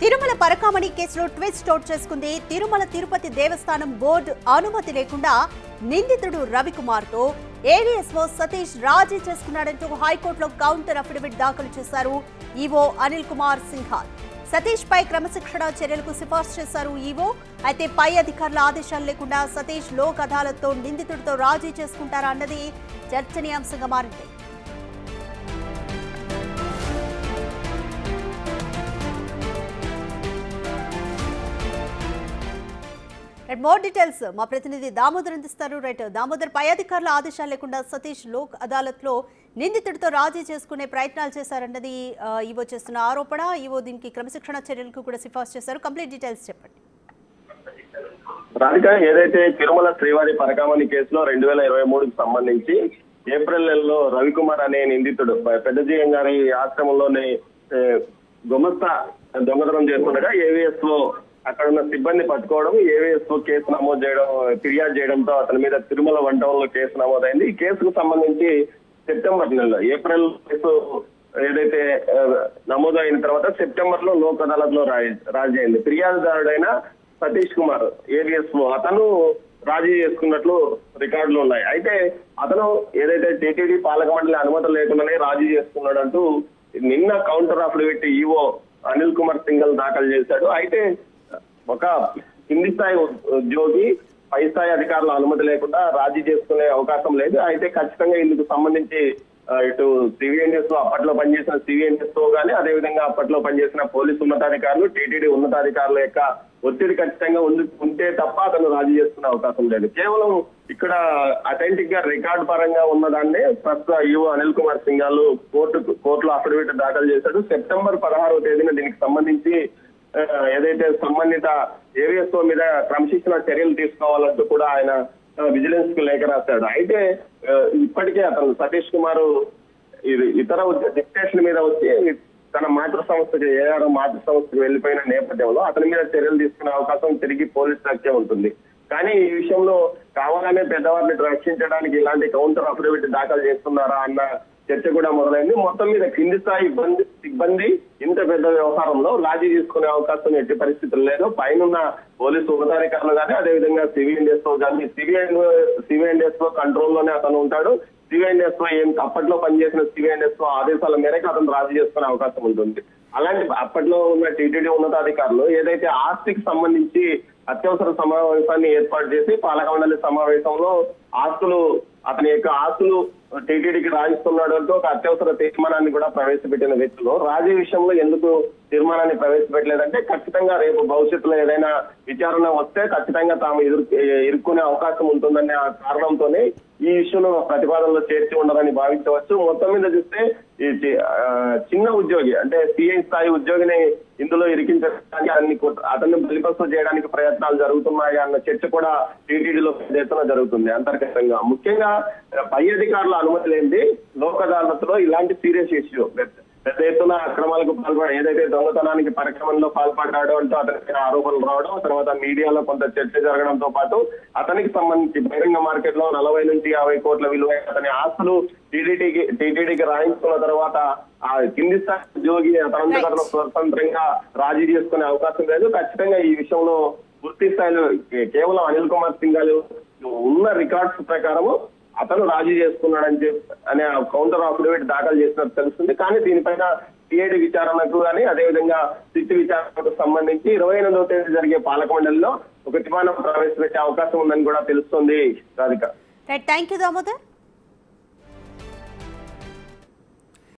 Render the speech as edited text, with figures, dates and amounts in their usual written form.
తిరుమల పరకామణి కేసులో ట్విస్ట్ చోటు చేసుకుంది. తిరుమల తిరుపతి దేవస్థానం బోర్డు అనుమతి లేకుండా నిందితుడు రవికుమార్తో ఏడీఎస్ఓ సతీష్ రాజీ చేసుకున్నాడంటూ హైకోర్టులో కౌంటర్ అఫిడవిట్ దాఖలు చేశారు ఈవో అనిల్ కుమార్ సింఘాల్. సతీష్ పై క్రమశిక్షణ చర్యలకు సిఫార్సు చేశారు ఈవో. అయితే పై అధికారుల ఆదేశాలు లేకుండా సతీష్ లోక్ అదాలత్తో నిందితుడితో రాజీ చేసుకుంటారా అన్నది చర్చనీయాంశంగా మారింది. మోర్ డీటెయిల్స్ మా ప్రతినిధి దామోదర్ అందిస్తారు. రైట్ దామోదర్, పై అధికారుల ఆదేశాలు లేకుండా సతీష్ లోక్ అదాలత్ లో నిందితుడితో రాజీ చేసుకునే ప్రయత్నాలు చేశారన్నది ఈవో చేస్తున్న ఆరోపణ. ఈవో దీనికి క్రమశిక్షణ చర్యలకు కూడా సిఫార్సు చేశారు. కంప్లీట్ డీటెయిల్స్ చెప్పండి. రాధిక, ఏదైతే తిరుమల శ్రీవారి పరకామణి కేసులో 2023కి సంబంధించి ఏప్రిల్ నెలలో రవికుమార్ అనే నిందితుడు పెద్దజీఎం గారి ఆశ్రమంలోనే గుమస్తా దొంగతనం చేస్తుండగా ఏవీఎస్ఓ అక్కడ ఉన్న సిబ్బంది పట్టుకోవడం, ఏవీఎస్ఓ కేసు నమోదు చేయడం, ఫిర్యాదు చేయడంతో అతని మీద తిరుమల వంటంలో కేసు నమోదైంది. ఈ కేసుకు సంబంధించి సెప్టెంబర్ నెలలో, ఏప్రిల్ కేసు ఏదైతే నమోదు అయిన తర్వాత సెప్టెంబర్ లో లోక్ అదాలత్ లో రాజీ అయింది. ఫిర్యాదుదారుడైన సతీష్ కుమార్ ఏవీఎస్ఓ అతను రాజీ చేసుకున్నట్లు రికార్డులు ఉన్నాయి. అయితే అతను ఏదైతే టీటీడీ పాలక మండలి అనుమతి లేకుండానే రాజీ చేసుకున్నాడంటూ నిన్న counter affidavit EO Anil Kumar Singhal దాఖలు చేశాడు. అయితే ఒక కింది స్థాయి ఉద్యోగి పై స్థాయి అధికారుల అనుమతి లేకుండా రాజీ చేసుకునే అవకాశం లేదు. అయితే ఖచ్చితంగా ఇందుకు సంబంధించి ఇటు సివిఎన్ఎస్ లో అప్పట్లో పనిచేసిన సివిఎన్ఎస్ తో గానీ, అదేవిధంగా అప్పట్లో పనిచేసిన పోలీసు ఉన్నతాధికారులు, టీటీడీ ఉన్నతాధికారుల యొక్క ఒత్తిడి ఖచ్చితంగా ఉంటే తప్ప అతను రాజీ చేసుకునే అవకాశం లేదు. కేవలం ఇక్కడ అథెంటిక్ గా రికార్డు పరంగా ఉన్నదాన్నే ప్రస్తుత ఈవో అనిల్ కుమార్ సింఘాల్ కోర్టులో అఫిడవిట్ దాఖలు చేశాడు. సెప్టెంబర్ 16వ తేదీన దీనికి సంబంధించి ఏదైతే సంబంధిత ఏవీఎస్ఓ మీద క్రమశిక్షణ చర్యలు తీసుకోవాలంటూ కూడా ఆయన విజిలెన్స్ కు లేఖ రాశాడు. అయితే ఇప్పటికే అతను సతీష్ కుమార్ ఇతర డిక్టేషన్ మీద వచ్చి తన మాతృ సంస్థకి ఏఆర్ మాతృ సంస్థకి వెళ్లిపోయిన నేపథ్యంలో అతని మీద చర్యలు తీసుకునే అవకాశం తిరిగి పోలీస్ శాఖే ఉంటుంది. కానీ ఈ విషయంలో కావాలనే పెద్దవారిని రక్షించడానికి ఇలాంటి కౌంటర్ అఫిడవిట్ దాఖలు చేస్తున్నారా అన్న చర్చ కూడా మొదలైంది. మొత్తం మీద కింది స్థాయి సిబ్బంది ఇంత పెద్ద వ్యవహారంలో రాజీ తీసుకునే అవకాశం ఎట్టి పరిస్థితులు లేదు. పైన పోలీసు ఉన్నతాధికారులు కానీ, అదేవిధంగా సివిఎన్ఎస్ తో కానీ, సివిఎన్ఎస్ లో కంట్రోల్లోనే అతను ఉంటాడు. సివిఎన్ఎస్ లో అప్పట్లో పనిచేసిన సివిఎన్ఎస్ లో ఆదేశాల మేరకు అతను రాజీ చేసుకునే అవకాశం ఉంటుంది. అలాంటి అప్పట్లో ఉన్న టీటీడీ ఉన్నతాధికారులు ఏదైతే ఆస్తికి సంబంధించి అత్యవసర సమావేశాన్ని ఏర్పాటు చేసి పాలక మండలి సమావేశంలో అతని యొక్క ఆస్తులు టీటీడీకి రాయిస్తున్నాడంటూ ఒక అత్యవసర తీర్మానాన్ని కూడా ప్రవేశపెట్టిన వ్యక్తులు రాజీ విషయంలో ఎందుకు తీర్మానాన్ని ప్రవేశపెట్టలేదంటే, ఖచ్చితంగా రేపు భవిష్యత్తులో ఏదైనా విచారణ వస్తే ఖచ్చితంగా తాము ఇరుక్కునే అవకాశం ఉంటుందనే కారణంతోనే ఈ ఇష్యూను ప్రతిపాదనలో చేర్చి ఉండదని భావించవచ్చు. మొత్తం మీద చూస్తే ఈ చిన్న ఉద్యోగి అంటే సిఐ స్థాయి ఉద్యోగిని ఇందులో ఇరికించడానికి అతన్ని బలిపస్తు చేయడానికి ప్రయత్నాలు జరుగుతున్నాయి అన్న చర్చ కూడా టీటీడీలో పెద్ద ఎత్తున జరుగుతుంది అంతర్గతంగా. ముఖ్యంగా పై అధికారుల అనుమతి లేనిది లోక్ అదాలత్లో ఇలాంటి సీరియస్ ఇష్యూ పెద్ద ఎత్తున అక్రమాలకు ఏదైతే దొంగతనానికి పరిక్రమంలో పాల్పడ్డాడో అంటూ అతనికి ఆరోపణలు రావడం, తర్వాత మీడియాలో కొంత చర్చ జరగడంతో పాటు అతనికి సంబంధించి బహిరంగ మార్కెట్ లో 40 నుంచి 50 కోట్ల విలువ అతని ఆస్తులు టీటీడీకి రాయించుకున్న తర్వాత ఆ కింది స్థాయి ఉద్యోగి అతనంతకతను స్వతంత్రంగా రాజీ చేసుకునే అవకాశం లేదు. ఖచ్చితంగా ఈ విషయంలో పూర్తి స్థాయిలో కేవలం అనిల్ కుమార్ సింఘాల్ ఉన్న రికార్డ్స్ ప్రకారము అతను రాజీ చేసుకున్నాడని అనే కౌంటర్ అఫిడవిట్ దాఖలు చేసినట్టు తెలుస్తుంది. కానీ దీనిపైన సిఐడి విచారణకు కానీ, అదేవిధంగా సిట్ విచారణకు సంబంధించి 28వ తేదీ జరిగే పాలక మండలిలో ఒక తీర్మానం ప్రవేశపెట్టే అవకాశం ఉందని కూడా తెలుస్తుంది. Radhika, thank you Damodar.